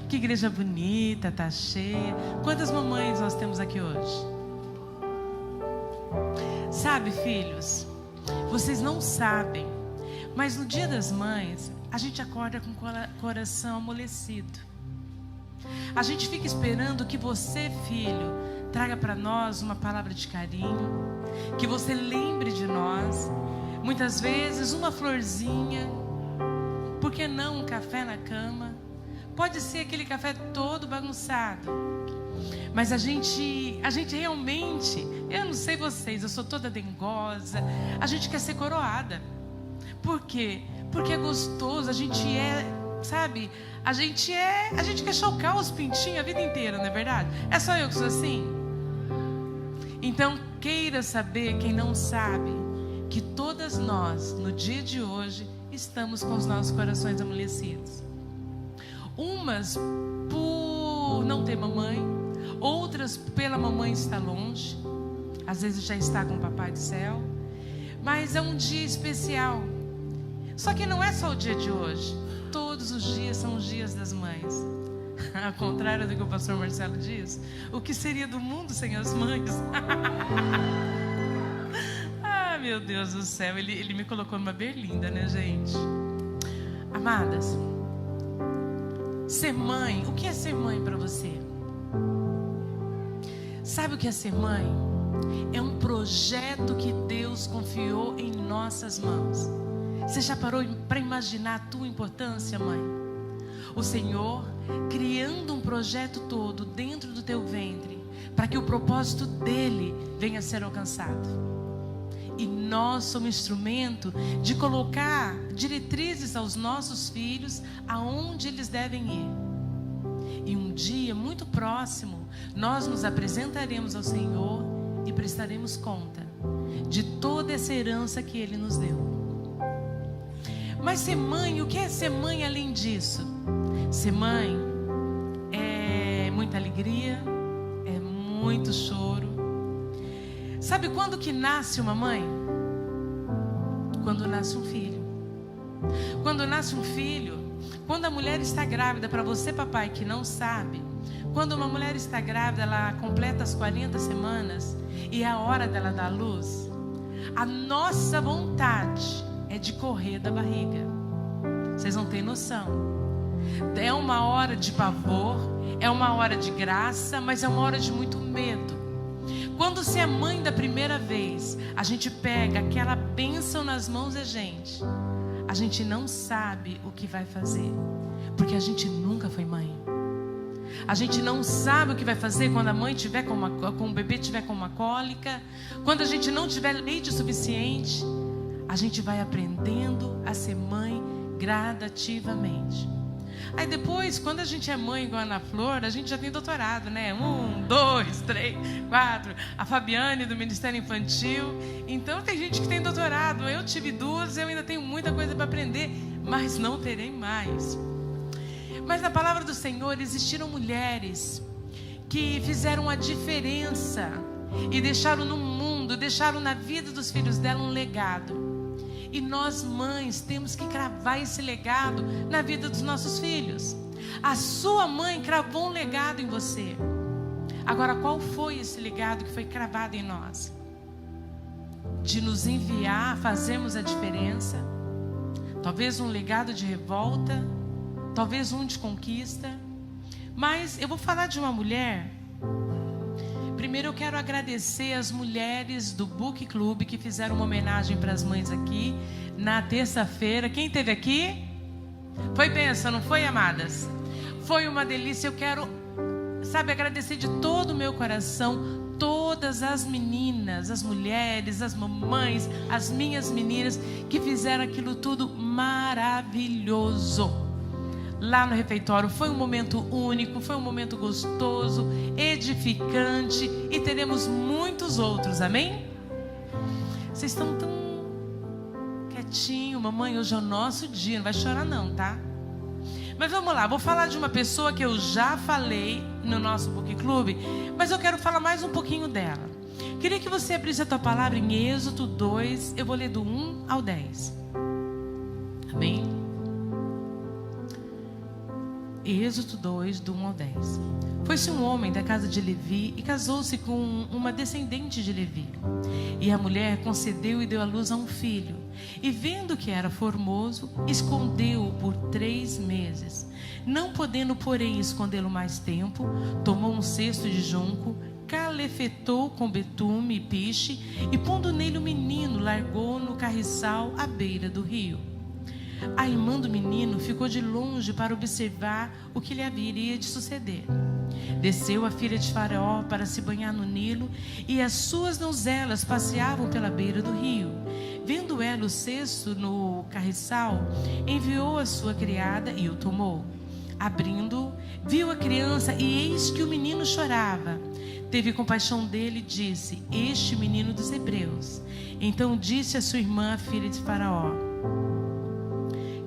Que igreja bonita, tá cheia. Quantas mamães nós temos aqui hoje? Sabe, filhos, vocês não sabem, mas no Dia das Mães, a gente acorda com o coração amolecido. A gente fica esperando que você, filho, traga para nós uma palavra de carinho, que você lembre de nós. Muitas vezes uma florzinha, por que não um café na cama? Pode ser aquele café todo bagunçado, mas a gente realmente, eu não sei vocês, eu sou toda dengosa, a gente quer ser coroada. Por quê? Porque é gostoso, a gente sabe, a gente quer chocar os pintinhos a vida inteira, não é verdade? É só eu que sou assim? Então queira saber, quem não sabe, que todas nós, no dia de hoje, estamos com os nossos corações amolecidos. Umas por não ter mamãe, outras pela mamãe estar longe, às vezes já está com o Papai do Céu, mas é um dia especial. Só que não é só o dia de hoje, todos os dias são os dias das mães. Ao contrário do que o pastor Marcelo diz, o que seria do mundo sem as mães? Ah, meu Deus do céu, ele me colocou numa berlinda, né, gente? Amadas, ser mãe, o que é ser mãe para você? Sabe o que é ser mãe? É um projeto que Deus confiou em nossas mãos. Você já parou para imaginar a tua importância, mãe? O Senhor criando um projeto todo dentro do teu ventre, para que o propósito dele venha a ser alcançado. E nós somos instrumento de colocar diretrizes aos nossos filhos aonde eles devem ir. E um dia muito próximo, nós nos apresentaremos ao Senhor e prestaremos conta de toda essa herança que Ele nos deu. Mas ser mãe, o que é ser mãe além disso? Ser mãe é muita alegria, é muito choro. Sabe quando que nasce uma mãe? Quando nasce um filho. Quando nasce um filho, quando a mulher está grávida, para você papai que não sabe, quando uma mulher está grávida, ela completa as 40 semanas e é a hora dela dar à luz, a nossa vontade é de correr da barriga. Vocês não têm noção. É uma hora de pavor, é uma hora de graça, mas é uma hora de muito medo. Quando você é mãe da primeira vez, a gente pega aquela bênção nas mãos da gente. A gente não sabe o que vai fazer, porque a gente nunca foi mãe. A gente não sabe o que vai fazer quando a mãe tiver com o bebê tiver com uma cólica, quando a gente não tiver leite suficiente. A gente vai aprendendo a ser mãe gradativamente. Aí depois, quando a gente é mãe igual a Ana Flor, a gente já tem doutorado, né? 1, 2, 3, 4. A Fabiane do Ministério Infantil. Então tem gente que tem doutorado. Eu tive 2, eu ainda tenho muita coisa para aprender, mas não terei mais. Mas na palavra do Senhor existiram mulheres que fizeram a diferença e deixaram no mundo, deixaram na vida dos filhos dela um legado. E nós mães temos que cravar esse legado na vida dos nossos filhos. A sua mãe cravou um legado em você. Agora, qual foi esse legado que foi cravado em nós? De nos enviar, fazermos a diferença. Talvez um legado de revolta, talvez um de conquista. Mas eu vou falar de uma mulher. Primeiro eu quero agradecer as mulheres do Book Club que fizeram uma homenagem para as mães aqui na terça-feira. Quem esteve aqui? Foi bênção, não foi, amadas? Foi uma delícia. Eu quero, agradecer de todo o meu coração todas as meninas, as mulheres, as mamães, as minhas meninas que fizeram aquilo tudo maravilhoso. Lá no refeitório foi um momento único, foi um momento gostoso, edificante e teremos muitos outros, amém? Vocês estão tão quietinho, mamãe, hoje é o nosso dia, não vai chorar não, tá? Mas vamos lá, vou falar de uma pessoa que eu já falei no nosso Book Club, mas eu quero falar mais um pouquinho dela. Queria que você abrisse a tua palavra em Êxodo 2, eu vou ler do 1 ao 10. Amém? Êxodo 2, do 1 ao 10. Foi-se um homem da casa de Levi e casou-se com uma descendente de Levi. E a mulher concedeu e deu à luz a um filho. E vendo que era formoso, escondeu-o por 3 meses. Não podendo, porém, escondê-lo mais tempo, tomou um cesto de junco, calefetou com betume e piche, e pondo nele o menino, largou no carriçal à beira do rio. A irmã do menino ficou de longe para observar o que lhe haveria de suceder. Desceu a filha de Faraó para se banhar no Nilo, e as suas donzelas passeavam pela beira do rio. Vendo ela o cesto no carriçal, enviou a sua criada e o tomou. Abrindo, viu a criança e eis que o menino chorava. Teve compaixão dele e disse: este menino dos hebreus. Então disse a sua irmã, a filha de Faraó: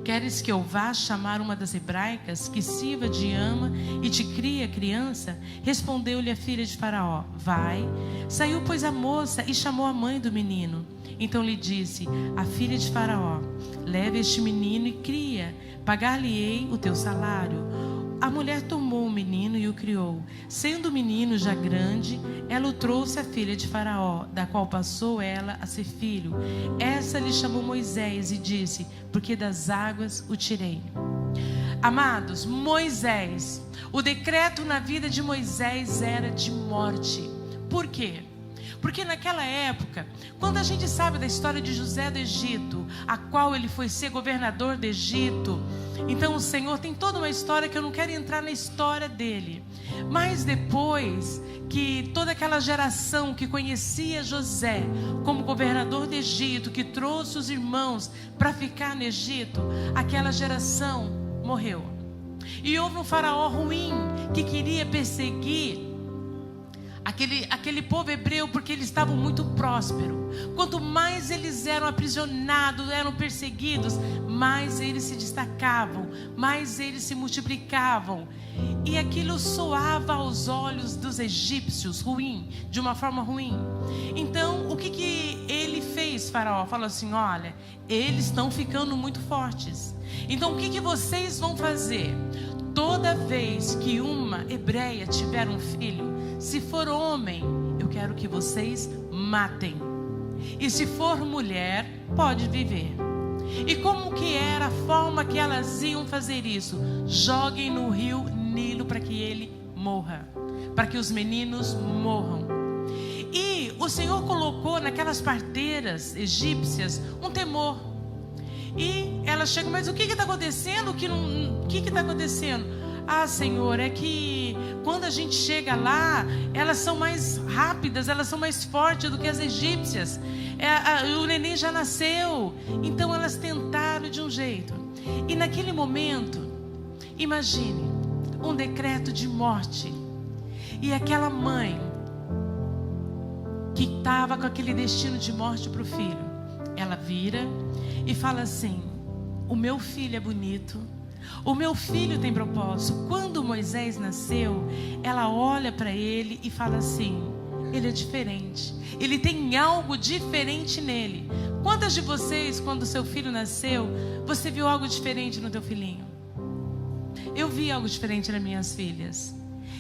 queres que eu vá chamar uma das hebraicas, que sirva de ama e te crie a criança? Respondeu-lhe a filha de Faraó: vai. Saiu, pois, a moça e chamou a mãe do menino. Então lhe disse a filha de Faraó: leve este menino e cria, pagar-lhe-ei o teu salário. A mulher tomou o menino e o criou. Sendo o menino já grande, ela o trouxe à filha de Faraó, da qual passou ela a ser filho. Essa lhe chamou Moisés e disse: porque das águas o tirei. Amados, Moisés, o decreto na vida de Moisés era de morte. Por quê? Porque naquela época, quando a gente sabe da história de José do Egito, a qual ele foi ser governador do Egito, então o Senhor tem toda uma história que eu não quero entrar na história dele. Mas depois que toda aquela geração que conhecia José como governador do Egito, que trouxe os irmãos para ficar no Egito, aquela geração morreu. E houve um faraó ruim que queria perseguir aquele povo hebreu, porque eles estavam muito prósperos. Quanto mais eles eram aprisionados, eram perseguidos, mais eles se destacavam, mais eles se multiplicavam. E aquilo soava aos olhos dos egípcios ruim, de uma forma ruim. Então, o que ele fez, Faraó? Falou assim: olha, eles estão ficando muito fortes. Então, o que vocês vão fazer? Toda vez que uma hebreia tiver um filho, se for homem, eu quero que vocês matem. E se for mulher, pode viver. E como que era a forma que elas iam fazer isso? Joguem no rio Nilo para que ele morra, para que os meninos morram. E o Senhor colocou naquelas parteiras egípcias um temor. E elas chegam: mas o que está acontecendo? O que está acontecendo? Ah, Senhor, é que quando a gente chega lá, elas são mais rápidas, elas são mais fortes do que as egípcias. O neném já nasceu. Então elas tentaram de um jeito. E naquele momento, imagine um decreto de morte. E aquela mãe que estava com aquele destino de morte para o filho, ela vira e fala assim: o meu filho é bonito, o meu filho tem propósito. Quando Moisés nasceu, ela olha para ele e fala assim: ele é diferente, ele tem algo diferente nele. Quantas de vocês, quando seu filho nasceu, você viu algo diferente no teu filhinho? Eu vi algo diferente nas minhas filhas.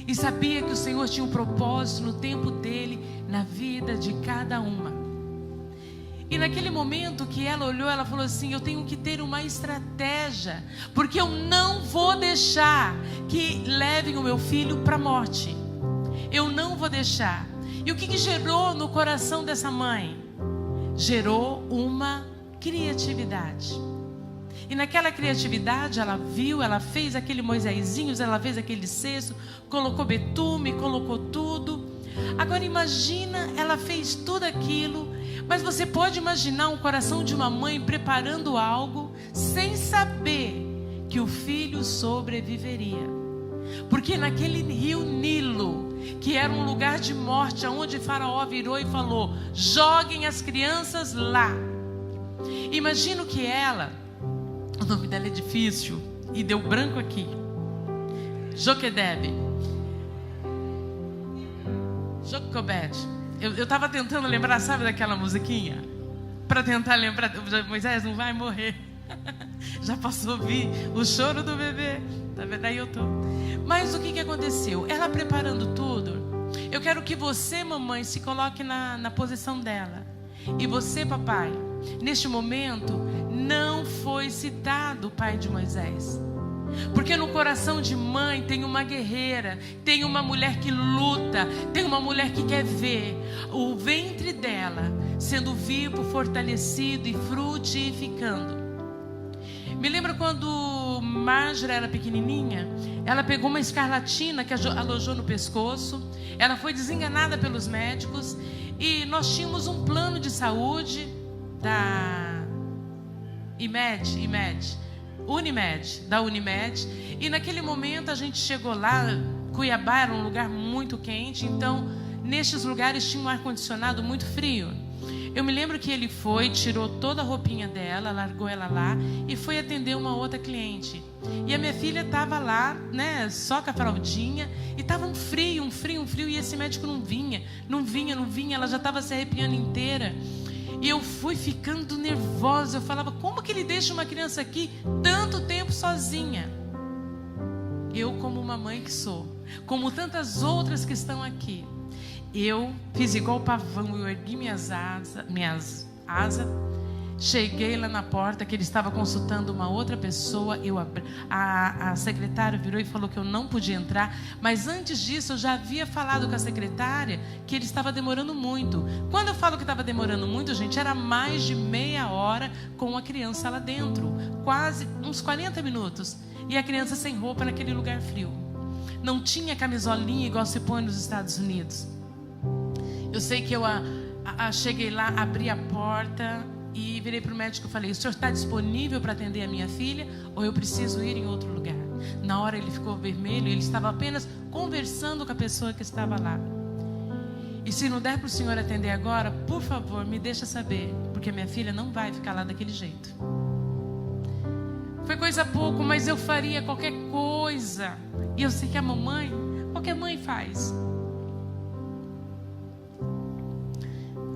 E sabia que o Senhor tinha um propósito no tempo dele, na vida de cada uma. E naquele momento que ela olhou, ela falou assim: eu tenho que ter uma estratégia, porque eu não vou deixar que levem o meu filho para a morte. Eu não vou deixar. E o que gerou no coração dessa mãe? Gerou uma criatividade. E naquela criatividade ela viu, ela fez aquele Moisésinho, ela fez aquele cesto, colocou betume, colocou tudo. Agora imagina, ela fez tudo aquilo, mas você pode imaginar um coração de uma mãe preparando algo sem saber que o filho sobreviveria. Porque naquele rio Nilo, que era um lugar de morte, onde Faraó virou e falou: joguem as crianças lá. Imagino que ela, o nome dela é difícil e deu branco aqui, Joquedebe, Jocobed. Eu estava tentando lembrar, sabe daquela musiquinha? Para tentar lembrar. Moisés não vai morrer. Já passou a ouvir o choro do bebê. tá vendo? Aí eu tô. Mas o que aconteceu? Ela preparando tudo. Eu quero que você, mamãe, se coloque na posição dela. E você, papai, neste momento, não foi citado o pai de Moisés. Porque no coração de mãe tem uma guerreira, tem uma mulher que luta, tem uma mulher que quer ver o ventre dela sendo vivo, fortalecido e frutificando. Me lembra quando Marjorie era pequenininha, ela pegou uma escarlatina que alojou no pescoço, ela foi desenganada pelos médicos e nós tínhamos um plano de saúde da Unimed, e naquele momento a gente chegou lá. Cuiabá era um lugar muito quente, então nestes lugares tinha um ar-condicionado muito frio. Eu me lembro que ele foi, tirou toda a roupinha dela, largou ela lá e foi atender uma outra cliente. E a minha filha estava lá, né, só com a fraldinha, e estava um frio, e esse médico não vinha, ela já estava se arrepiando inteira. E eu fui ficando nervosa. Eu falava, como que ele deixa uma criança aqui tanto tempo sozinha? Eu, como uma mãe que sou, como tantas outras que estão aqui, eu fiz igual o pavão. Eu ergui minhas asas, cheguei lá na porta, que ele estava consultando uma outra pessoa. A secretária virou e falou que eu não podia entrar. Mas antes disso eu já havia falado com a secretária que ele estava demorando muito. Quando eu falo que estava demorando muito, gente, era mais de meia hora com a criança lá dentro. Quase uns 40 minutos. E a criança sem roupa naquele lugar frio. Não tinha camisolinha igual se põe nos Estados Unidos. Eu sei que eu cheguei lá, abri a porta e virei para o médico e falei, o senhor está disponível para atender a minha filha ou eu preciso ir em outro lugar? Na hora ele ficou vermelho, ele estava apenas conversando com a pessoa que estava lá. E se não der para o senhor atender agora, por favor, me deixa saber, porque minha filha não vai ficar lá daquele jeito. Foi coisa pouco, mas eu faria qualquer coisa. E eu sei que a mamãe, qualquer mãe faz.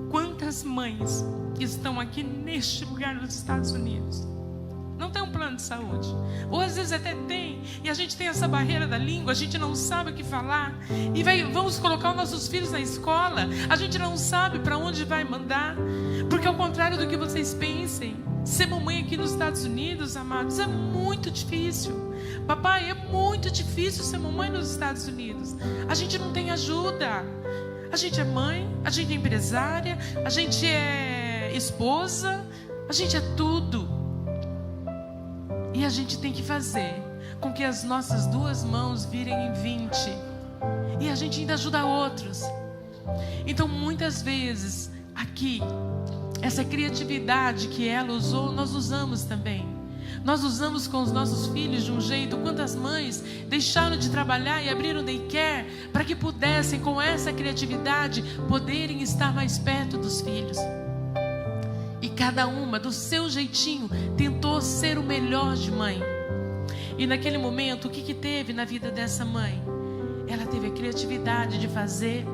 Quantas mães estão aqui neste lugar nos Estados Unidos não tem um plano de saúde, ou às vezes até tem, e a gente tem essa barreira da língua, a gente não sabe o que falar, e vamos colocar os nossos filhos na escola, a gente não sabe para onde vai mandar, porque ao contrário do que vocês pensem, ser mamãe aqui nos Estados Unidos, amados, é muito difícil. Papai, é muito difícil ser mamãe nos Estados Unidos. A gente não tem ajuda. A gente é mãe, a gente é empresária, a gente é esposa, a gente é tudo. E a gente tem que fazer com que as nossas duas mãos virem em 20. E a gente ainda ajuda outros. Então muitas vezes aqui, essa criatividade que ela usou, nós usamos também. Nós usamos com os nossos filhos de um jeito. Quantas mães deixaram de trabalhar e abriram daycare para que pudessem, com essa criatividade, poderem estar mais perto dos filhos. E cada uma, do seu jeitinho, tentou ser o melhor de mãe. E naquele momento, o que teve na vida dessa mãe? Ela teve a criatividade de fazer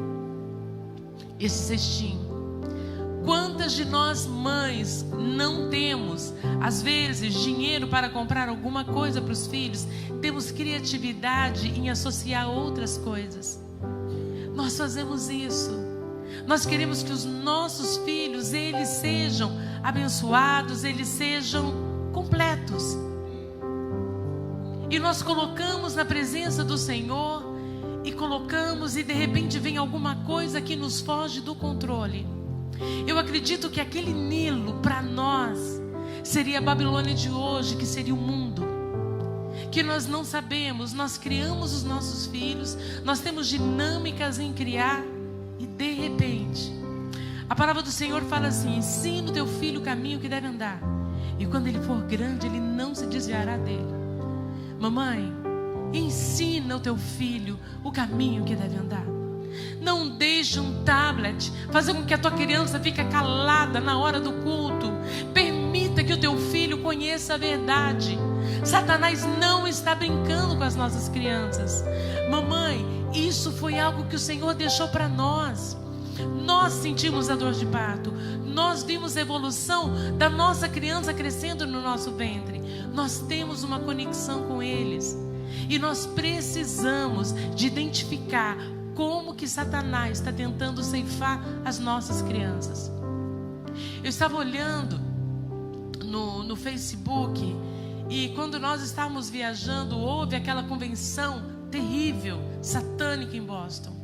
esse cestinho. Quantas de nós mães não temos, às vezes, dinheiro para comprar alguma coisa para os filhos? Temos criatividade em associar outras coisas. Nós fazemos isso. Nós queremos que os nossos filhos, eles sejam abençoados, eles sejam completos. E nós colocamos na presença do Senhor, e colocamos, e de repente vem alguma coisa que nos foge do controle. Eu acredito que aquele Nilo para nós seria a Babilônia de hoje, que seria o mundo. Que nós não sabemos, nós criamos os nossos filhos, nós temos dinâmicas em criar, e de repente a palavra do Senhor fala assim: ensina o teu filho o caminho que deve andar, e quando ele for grande ele não se desviará dele. Mamãe, ensina o teu filho o caminho que deve andar. Não deixe um tablet fazer com que a tua criança fique calada na hora do culto. Permita que o teu filho conheça a verdade. Satanás não está brincando com as nossas crianças. Mamãe, isso foi algo que o Senhor deixou para nós. Nós sentimos a dor de parto. Nós vimos a evolução da nossa criança crescendo no nosso ventre. Nós temos uma conexão com eles. E nós precisamos de identificar como que Satanás está tentando ceifar as nossas crianças. Eu estava olhando no Facebook, e quando nós estávamos viajando, houve aquela convenção terrível, satânica em Boston.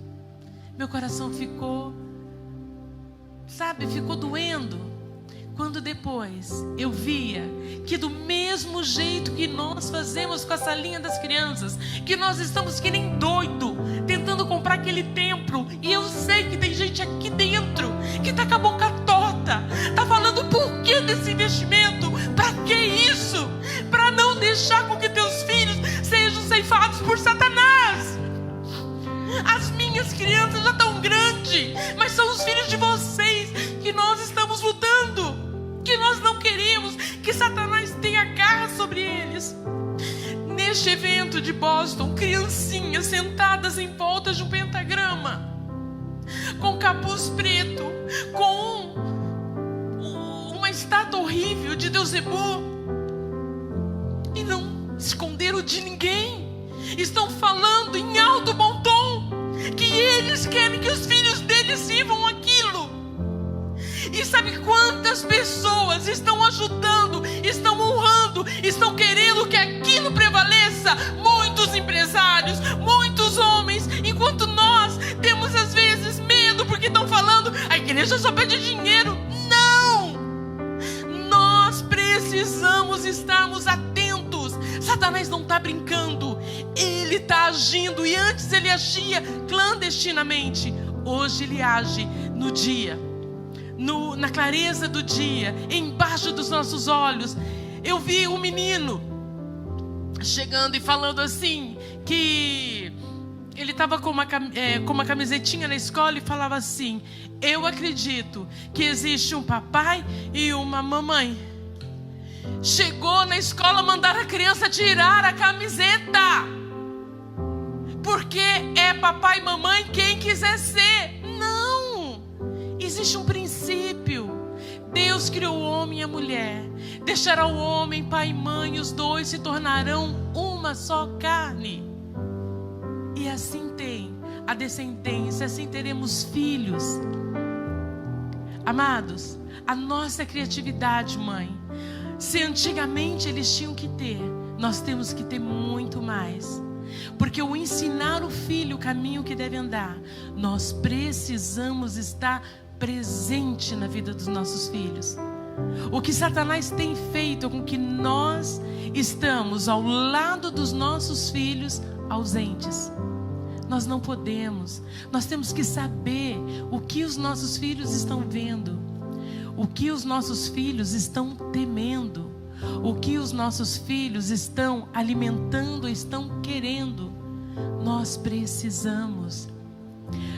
Meu coração ficou doendo. Quando depois eu via que do mesmo jeito que nós fazemos com a salinha das crianças, que nós estamos que nem doido, tentando comprar aquele templo, e eu sei que tem gente aqui dentro que está com a boca torta, está falando por que desse investimento, para que isso? Para não deixar com que teus filhos sejam ceifados por Satanás. As minhas crianças já estão grandes, mas são os filhos de vocês que nós estamos lutando, que nós não queremos que Satanás tenha garra sobre eles. Neste evento de Boston, criancinhas sentadas em volta de um pentagrama, com capuz preto, com uma estátua horrível de Deus Zebu, e não esconderam de ninguém. Estão falando em alto bom tom que eles querem que os filhos deles sirvam aquilo. E sabe quantas pessoas estão ajudando, estão honrando, estão querendo que aquilo prevaleça? Muitos empresários, muitos homens, enquanto nós temos às vezes medo porque estão falando, a igreja só pede dinheiro. Não! Nós precisamos estarmos atentos. Satanás não está brincando, ele está agindo, e antes ele agia clandestinamente, hoje ele age no dia. Na clareza do dia, embaixo dos nossos olhos. Eu vi um menino chegando e falando assim, que ele estava com uma camisetinha na escola e falava assim: eu acredito que existe um papai e uma mamãe. Chegou na escola, mandaram a criança tirar a camiseta, porque é papai e mamãe quem quiser ser. Não! Existe um princípio. Deus criou o homem e a mulher. Deixará o homem, pai e mãe, e os dois se tornarão uma só carne. E assim tem a descendência, assim teremos filhos. Amados, a nossa criatividade, mãe, se antigamente eles tinham que ter, nós temos que ter muito mais. Porque o ensinar o filho o caminho que deve andar, nós precisamos estar presente na vida dos nossos filhos. O que Satanás tem feito é com que nós estamos ao lado dos nossos filhos ausentes. Nós não podemos. Nós temos que saber o que os nossos filhos estão vendo, o que os nossos filhos estão temendo, o que os nossos filhos estão alimentando, estão querendo. Nós precisamos.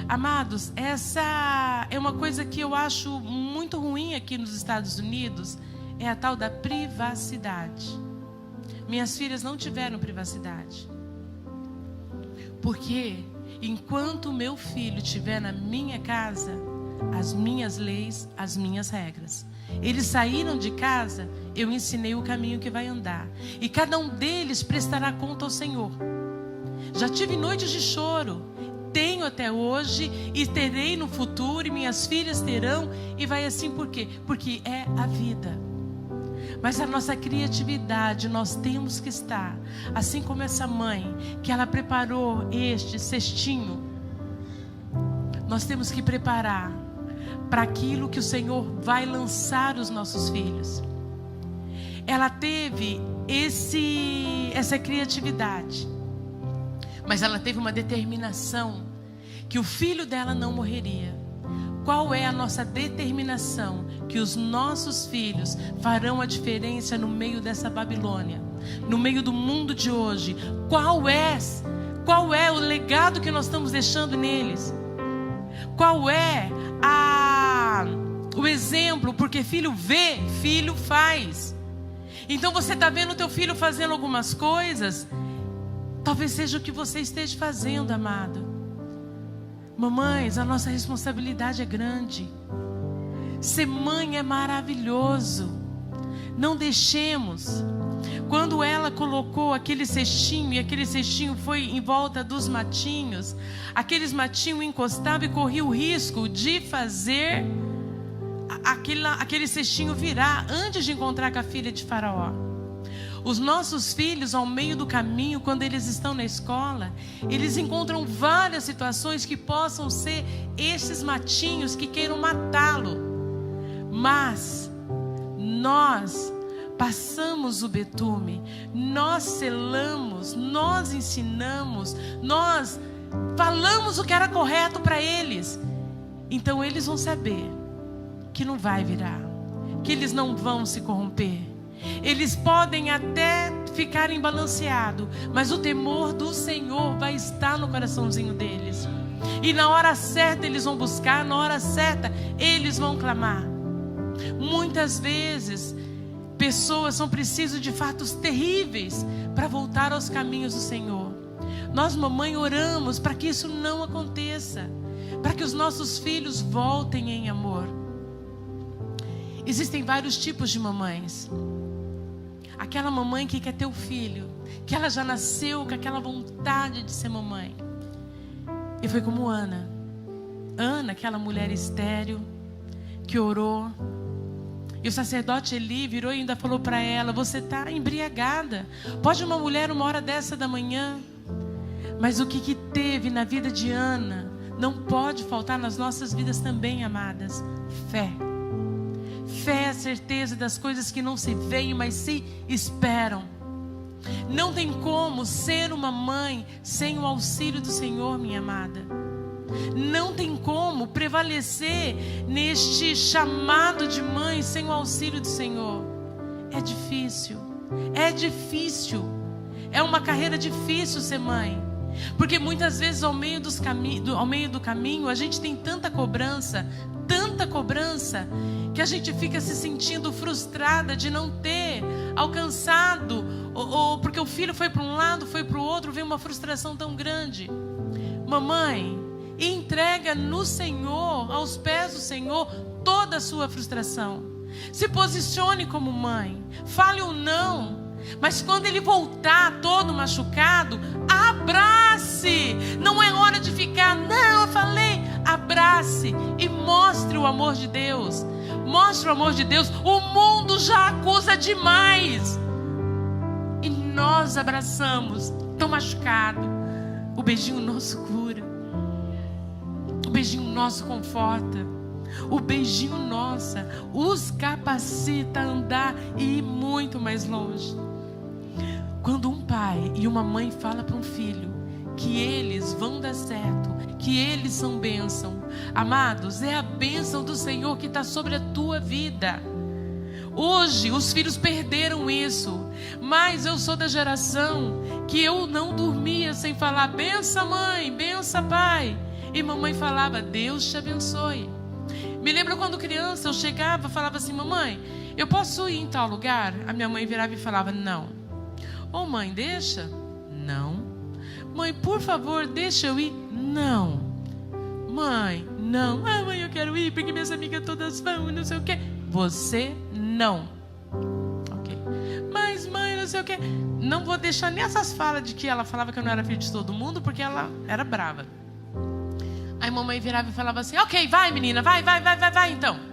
Amados, essa é uma coisa que eu acho muito ruim aqui nos Estados Unidos, é a tal da privacidade. Minhas filhas não tiveram privacidade. Porque enquanto o meu filho estiver na minha casa, as minhas leis, as minhas regras. Eles saíram de casa, eu ensinei o caminho que vai andar. E cada um deles prestará conta ao Senhor. Já tive noites de choro, tenho até hoje e terei no futuro, e minhas filhas terão, e vai assim. Por quê? Porque é a vida. Mas a nossa criatividade, nós temos que estar, assim como essa mãe, que ela preparou este cestinho, nós temos que preparar para aquilo que o Senhor vai lançar os nossos filhos. Ela teve essa criatividade, mas ela teve uma determinação que o filho dela não morreria. Qual é a nossa determinação? Que os nossos filhos farão a diferença no meio dessa Babilônia, no meio do mundo de hoje. Qual é o legado que nós estamos deixando neles? Qual é o exemplo? Porque filho vê, filho faz. Então você está vendo o teu filho fazendo algumas coisas, talvez seja o que você esteja fazendo, amado. Mamães, a nossa responsabilidade é grande. Ser mãe é maravilhoso. Não deixemos Quando ela colocou aquele cestinho, e aquele cestinho foi em volta dos matinhos, aqueles matinhos encostavam e corriam o risco de fazer aquele cestinho virar antes de encontrar com a filha de Faraó. Os nossos filhos, ao meio do caminho, quando eles estão na escola, eles encontram várias situações que possam ser esses matinhos que queiram matá-lo. Mas nós passamos o betume, nós selamos, nós ensinamos, nós falamos o que era correto para eles. Então eles vão saber que não vai virar, que eles não vão se corromper. Eles podem até ficarem balanceados, mas o temor do Senhor vai estar no coraçãozinho deles. E na hora certa eles vão buscar, na hora certa eles vão clamar. Muitas vezes, pessoas são precisas de fatos terríveis para voltar aos caminhos do Senhor. Nós, mamãe, oramos para que isso não aconteça, para que os nossos filhos voltem em amor. Existem vários tipos de mamães. Aquela mamãe que quer ter o filho, que ela já nasceu com aquela vontade de ser mamãe. E foi como Ana. Ana, aquela mulher estéril, que orou. E o sacerdote Eli virou e ainda falou para ela: você está embriagada. Pode uma mulher uma hora dessa da manhã? Mas o que teve na vida de Ana não pode faltar nas nossas vidas também, amadas. Fé. Fé é a certeza das coisas que não se veem, mas se esperam. Não tem como ser uma mãe sem o auxílio do Senhor, minha amada. Não tem como prevalecer neste chamado de mãe sem o auxílio do Senhor. É difícil. É difícil. É uma carreira difícil ser mãe. Porque muitas vezes ao meio do caminho a gente tem tanta cobrança, que a gente fica se sentindo frustrada de não ter alcançado, ou porque o filho foi para um lado, foi para o outro, vem uma frustração tão grande. Mamãe, entrega no Senhor, aos pés do Senhor, toda a sua frustração. Se posicione como mãe, fale um não. Mas quando ele voltar todo machucado, abrace. Não é hora de ficar, não, eu falei. Abrace e mostre o amor de Deus. Mostre o amor de Deus. O mundo já acusa demais. E nós abraçamos, tão machucado. O beijinho nosso cura. O beijinho nosso conforta. O beijinho nosso os capacita a andar e ir muito mais longe. Quando um pai e uma mãe falam para um filho que eles vão dar certo, que eles são bênção, amados, é a bênção do Senhor que está sobre a tua vida. Hoje os filhos perderam isso, mas eu sou da geração que eu não dormia sem falar benção mãe, benção pai, e mamãe falava Deus te abençoe. Me lembro quando criança eu chegava e falava assim: mamãe, eu posso ir em tal lugar? A minha mãe virava e falava não. Ô mãe, deixa? Não. Mãe, por favor, deixa eu ir? Não. Mãe, não. Ah, mãe, eu quero ir porque minhas amigas todas vão e não sei o quê. Você não. Ok. Mas mãe, não sei o quê. Não vou deixar nessas falas de que ela falava que eu não era filho de todo mundo, porque ela era brava. Aí mamãe virava e falava assim: ok, vai menina, vai então.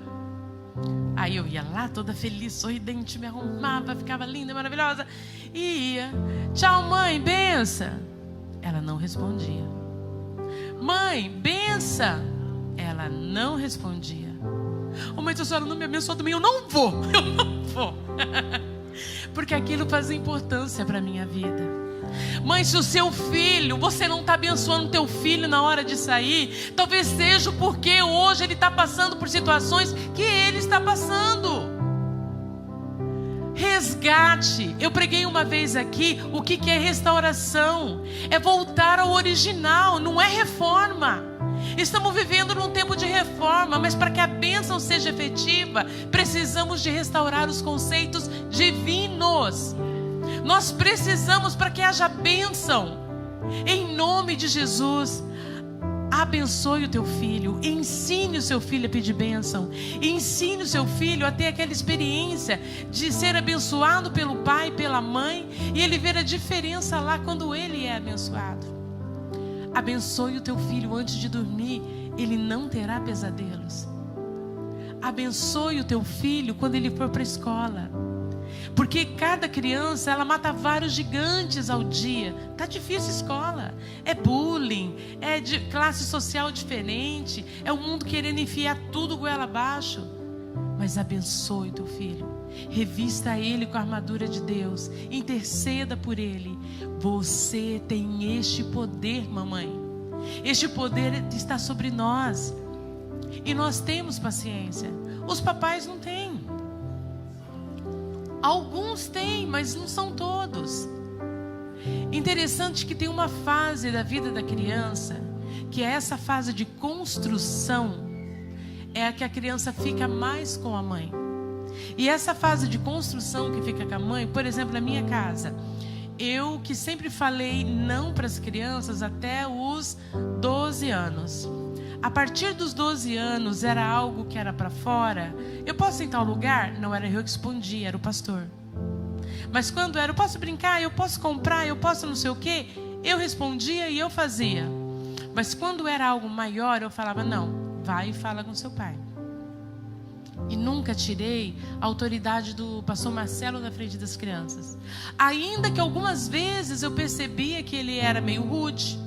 Aí eu ia lá toda feliz, sorridente, me arrumava, ficava linda, maravilhosa. E ia. Tchau mãe, benção. Ela não respondia. Mãe, benção. Ela não respondia. Ô mãe, se a senhora não me abençoa também, eu não vou. Porque aquilo fazia importância para a minha vida. Mãe, se o seu filho, você não está abençoando o teu filho na hora de sair, talvez seja porque hoje ele está passando por situações que ele está passando. Resgate. Eu preguei uma vez aqui o que é restauração. É voltar ao original, não é reforma. Estamos vivendo num tempo de reforma, mas para que a bênção seja efetiva, precisamos de restaurar os conceitos divinos. Nós precisamos, para que haja bênção, em nome de Jesus, Abençoe o teu filho, ensine o seu filho a pedir bênção, ensine o seu filho a ter aquela experiência de ser abençoado pelo pai, pela mãe, e ele ver a diferença lá quando ele é abençoado. Abençoe o teu filho antes de dormir, ele não terá pesadelos. Abençoe o teu filho quando ele for para a escola, porque cada criança, ela mata vários gigantes ao dia. Tá difícil a escola, é bullying, é de classe social diferente, é o mundo querendo enfiar tudo goela abaixo. Mas abençoe teu filho, revista ele com a armadura de Deus, interceda por ele. Você tem este poder, mamãe, este poder está sobre nós, e nós temos paciência. Os papais não têm. Alguns têm, mas não são todos. Interessante que tem uma fase da vida da criança, que é essa fase de construção, é a que a criança fica mais com a mãe. E essa fase de construção que fica com a mãe, por exemplo, na minha casa, eu que sempre falei não para as crianças até os 12 anos. A partir dos 12 anos era algo que era para fora. Eu posso ir em tal lugar? Não era eu que respondia, era o pastor. Mas quando era, eu posso brincar, eu posso comprar, eu posso não sei o quê, eu respondia e eu fazia. Mas quando era algo maior, eu falava, não, vai e fala com seu pai. E nunca tirei a autoridade do pastor Marcelo na frente das crianças. Ainda que algumas vezes eu percebia que ele era meio rude,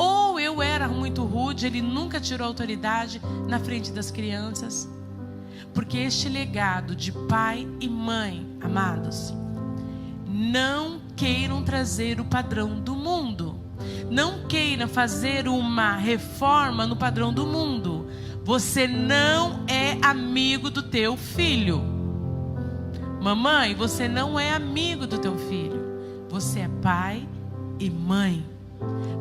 ou eu era muito rude, ele nunca tirou autoridade na frente das crianças. Porque este legado de pai e mãe, amados, não queiram trazer o padrão do mundo. Não queiram fazer uma reforma no padrão do mundo. Você não é amigo do teu filho. Mamãe, você não é amigo do teu filho. Você é pai e mãe.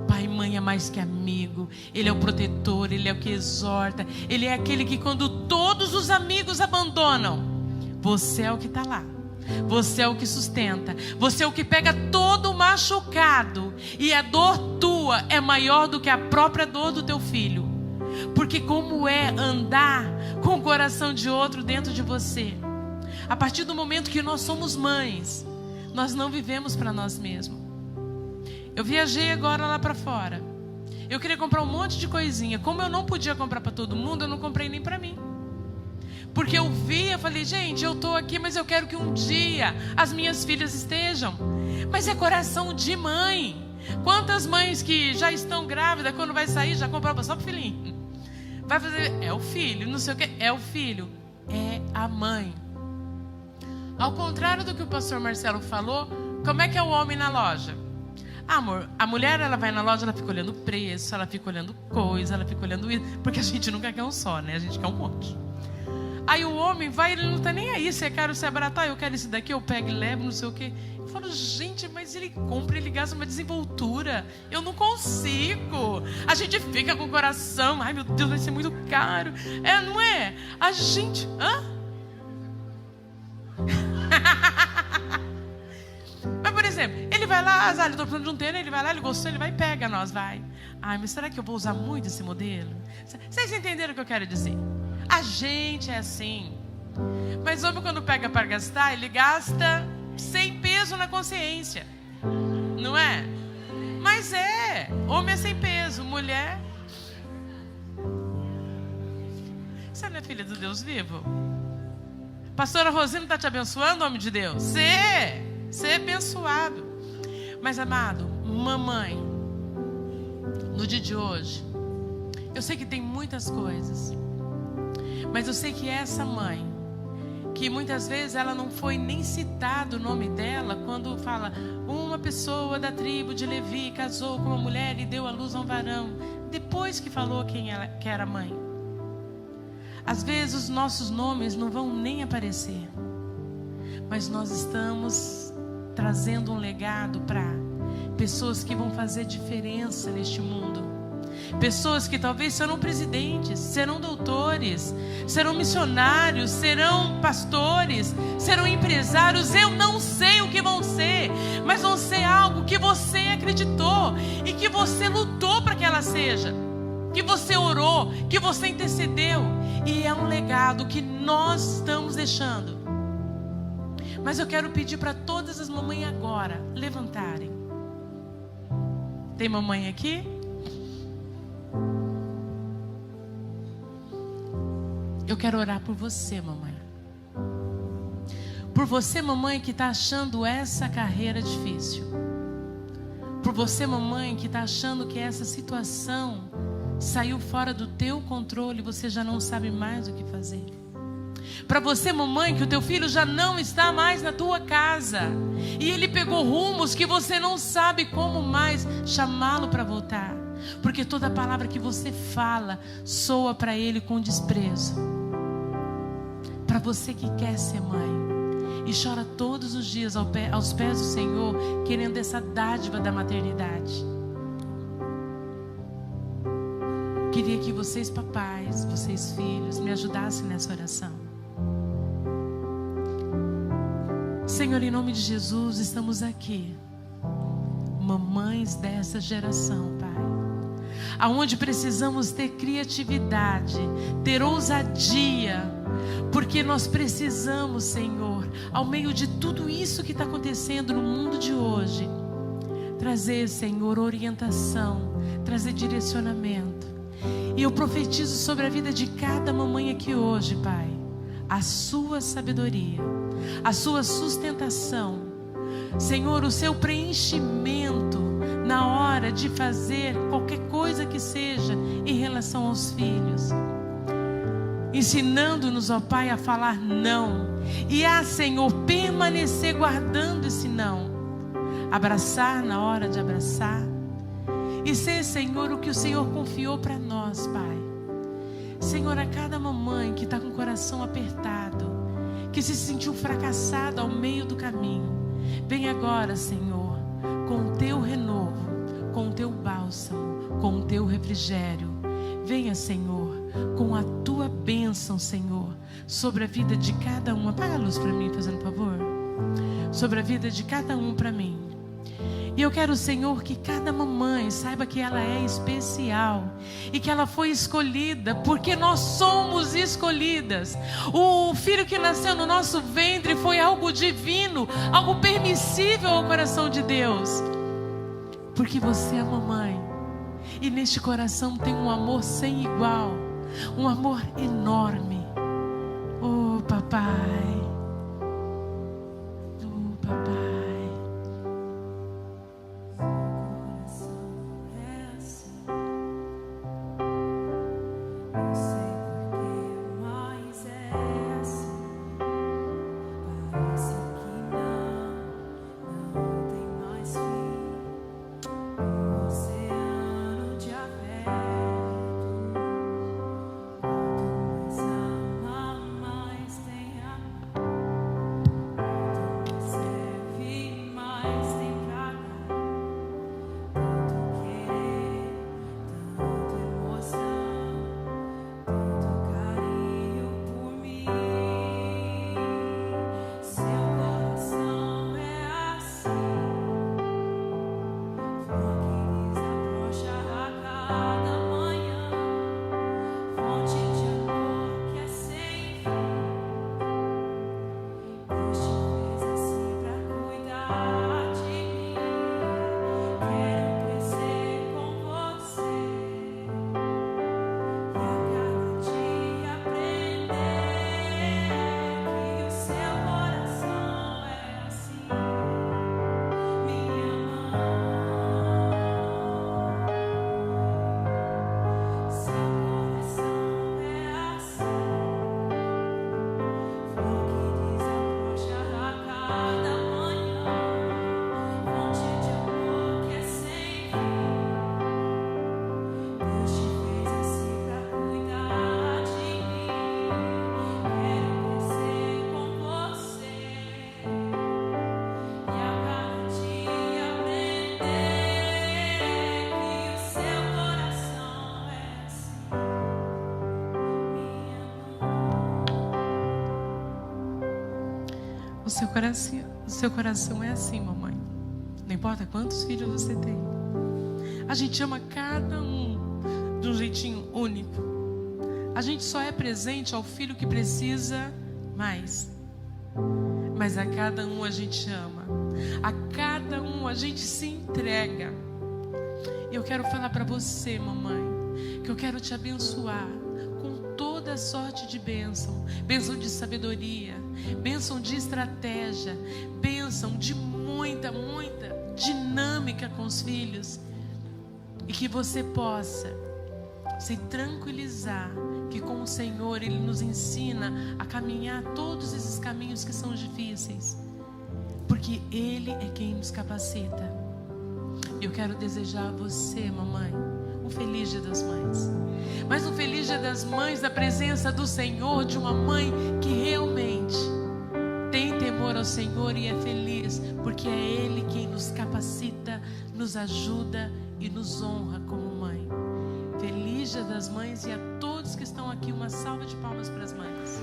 Pai e mãe é mais que amigo. Ele é o protetor, ele é o que exorta. Ele é aquele que quando todos os amigos abandonam, você é o que está lá. Você é o que sustenta. Você é o que pega todo machucado. E a dor tua é maior do que a própria dor do teu filho. Porque como é andar com o coração de outro dentro de você? A partir do momento que nós somos mães, nós não vivemos para nós mesmos. Eu viajei agora lá para fora. Eu queria comprar um monte de coisinha. Como eu não podia comprar para todo mundo, eu não comprei nem para mim. Porque eu vi, eu falei, gente, eu estou aqui, mas eu quero que um dia as minhas filhas estejam. Mas é coração de mãe. Quantas mães que já estão grávidas, quando vai sair, já comprava só para o filhinho. Vai fazer, é o filho, não sei o que, é o filho. É a mãe. Ao contrário do que o pastor Marcelo falou, como é que é o homem na loja? Amor, a mulher, ela vai na loja, ela fica olhando preço, ela fica olhando coisa, ela fica olhando isso, porque a gente nunca quer um só, né? A gente quer um monte. Aí o homem vai, ele não tá nem aí, se é caro, se é barato, eu quero esse daqui, eu pego e levo, não sei o quê. Eu falo, gente, mas ele compra, ele gasta uma desenvoltura, eu não consigo. A gente fica com o coração, ai meu Deus, vai ser muito caro. É, não é? A gente, Mas, por exemplo, ele vai lá, ele estou precisando de um tênis, ele vai lá, ele gostou, ele vai e pega, nós vai. Ai, mas será que eu vou usar muito esse modelo? Vocês entenderam o que eu quero dizer? A gente é assim. Mas homem, quando pega para gastar, ele gasta sem peso na consciência. Não é? Mas é. Homem é sem peso, mulher. Você não é filha do Deus vivo? Pastora Rosina está te abençoando, homem de Deus? Ser abençoado. Mas amado, mamãe, no dia de hoje, eu sei que tem muitas coisas, mas eu sei que essa mãe, que muitas vezes ela não foi nem citado o nome dela, quando fala, uma pessoa da tribo de Levi casou com uma mulher e deu à luz a um varão, depois que falou quem ela, que era mãe. Às vezes os nossos nomes não vão nem aparecer, mas nós estamos trazendo um legado para pessoas que vão fazer diferença neste mundo. Pessoas que talvez serão presidentes, serão doutores, serão missionários, serão pastores, serão empresários. Eu não sei o que vão ser, mas vão ser algo que você acreditou e que você lutou para que ela seja. que você orou, que você intercedeu. E é um legado que nós estamos deixando. Mas eu quero pedir para todas as mamães agora levantarem. Tem mamãe aqui? Eu quero orar por você, mamãe. Por você, mamãe, que está achando essa carreira difícil. Por você, mamãe, que está achando que essa situação saiu fora do teu controle e você já não sabe mais o que fazer. Para você, mamãe, que o teu filho já não está mais na tua casa e ele pegou rumos que você não sabe como mais chamá-lo para voltar, porque toda palavra que você fala soa para ele com desprezo. Para você que quer ser mãe e chora todos os dias aos pés do Senhor, querendo essa dádiva da maternidade, queria que vocês, papais, vocês, filhos, me ajudassem nessa oração. Senhor, em nome de Jesus, estamos aqui, mamães dessa geração, Pai, aonde precisamos ter criatividade, ter ousadia, porque nós precisamos, Senhor, ao meio de tudo isso que está acontecendo no mundo de hoje, trazer, Senhor, orientação, trazer direcionamento. E eu profetizo sobre a vida de cada mamãe aqui hoje, Pai, a sua sabedoria, a sua sustentação, Senhor, o seu preenchimento na hora de fazer qualquer coisa que seja em relação aos filhos. Ensinando-nos, ó Pai, a falar não. E a, Senhor, permanecer guardando esse não. Abraçar na hora de abraçar. E ser, Senhor, o que o Senhor confiou para nós, Pai. Senhor, a cada mamãe que está com o coração apertado, que se sentiu fracassada ao meio do caminho, vem agora, Senhor, com o teu renovo, com o teu bálsamo, com o teu refrigério. Venha, Senhor, com a tua bênção, Senhor, sobre a vida de cada um. Apaga a luz para mim, fazendo favor. Sobre a vida de cada um para mim. E eu quero, Senhor, que cada mamãe saiba que ela é especial e que ela foi escolhida, porque nós somos escolhidas. O filho que nasceu no nosso ventre foi algo divino, algo permissível ao coração de Deus. Porque você é mamãe. E neste coração tem um amor sem igual, um amor enorme. Oh, papai. Oh, papai. O seu coração é assim, mamãe. Não importa quantos filhos você tem. A gente ama cada um de um jeitinho único. A gente só é presente ao filho que precisa mais. Mas a cada um a gente ama. A cada um a gente se entrega. Eu quero falar para você, mamãe, que eu quero te abençoar com toda sorte de bênção. Bênção de sabedoria, bênção de estratégia, bênção de muita dinâmica com os filhos. E que você possa se tranquilizar que com o Senhor Ele nos ensina a caminhar todos esses caminhos que são difíceis, porque Ele é quem nos capacita. Eu quero desejar a você, mamãe, um feliz Dia das Mães, mas um feliz Dia das Mães da presença do Senhor, de uma mãe que realmente tem temor ao Senhor e é feliz, porque é Ele quem nos capacita, nos ajuda e nos honra como mãe. Feliz Dia das Mães, e a todos que estão aqui, uma salva de palmas para as mães.